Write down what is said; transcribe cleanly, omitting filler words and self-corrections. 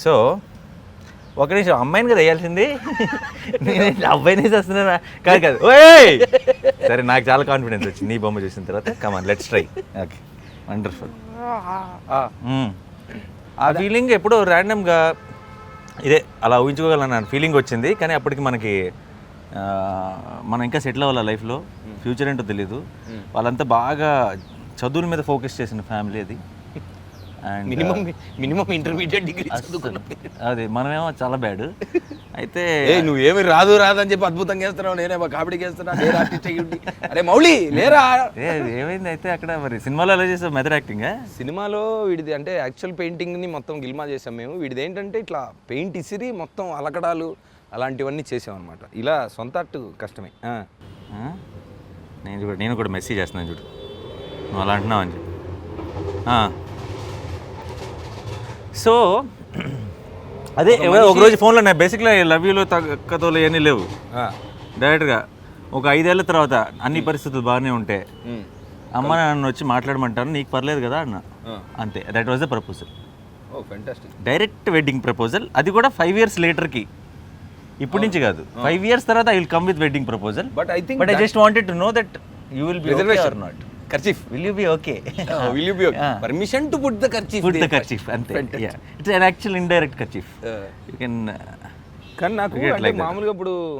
So ఒక నిమిషం, అమ్మాయిని కదా వేయాల్సింది, నేను అబ్బాయిని వేసేస్తున్నానా? కాదు కాదు, ఓయ్ సరే, నాకు చాలా కాన్ఫిడెన్స్ వచ్చింది నీ బొమ్మ చూసిన తర్వాత. Come on let's try. Okay, wonderful. ఆ ఫీలింగ్ ఎప్పుడో ర్యాండమ్గా ఇదే అలా ఊహించుకోగలను ఫీలింగ్ వచ్చింది. కానీ అప్పటికి మనకి మనం ఇంకా సెటిల్ అవ్వాలి లైఫ్లో, ఫ్యూచర్ ఏంటో తెలీదు. వాళ్ళంతా బాగా చదువుల మీద ఫోకస్ చేసిన ఫ్యామిలీ అది. అండ్ మినిమం ఇంటర్మీడియట్ డిగ్రీ అదే, మనమేమో చాలా బ్యాడ్. అయితే నువ్వేమి రాదు అని చెప్పి అద్భుతంగా చేస్తున్నావు, నేనేమో కామెడీకి వేస్తున్నా, అరే మౌలి లేరా. ఏమైంది అయితే అక్కడ? మరి సినిమాలో ఎలా చేసావు? Method acting? సినిమాలో వీడిది అంటే యాక్చువల్ పెయింటింగ్ని మొత్తం గిల్మా చేసాం మేము. వీడిది ఏంటంటే ఇట్లా పెయింట్ ఇసిరి మొత్తం అలకడాలు అలాంటివన్నీ చేసామన్నమాట. ఇలా సొంత అట్టు కష్టమే. నేను కూడా మెసేజ్ చేస్తున్నాను చూడు, నువ్వు అలా అంటున్నావు అని చెప్పి. సో అదే ఒకరోజు ఫోన్లో నేను బేసిక్గా లవ్ యూలో తగ్గతోలు ఏమీ లేవు. డైరెక్ట్గా ఒక 5 ఏళ్ళ తర్వాత అన్ని పరిస్థితులు బాగానే ఉంటే అమ్మ నన్ను వచ్చి మాట్లాడమంటాను, నీకు పర్లేదు కదా అన్న. అంతే, that was the proposal. Direct wedding proposal, అది కూడా 5 years లేటర్కి. ఇప్పటి నుంచి కాదు, 5 years తర్వాత I will come with wedding proposal. But I just wanted to know that you will be okay or not. Kerchief. Will you be okay? Will you be okay? Permission to put the kerchief. Put the kerchief. Ante. Yeah. It's an actual indirect kerchief. You can. కానీ నాకు అంటే మామూలుగా ఇప్పుడు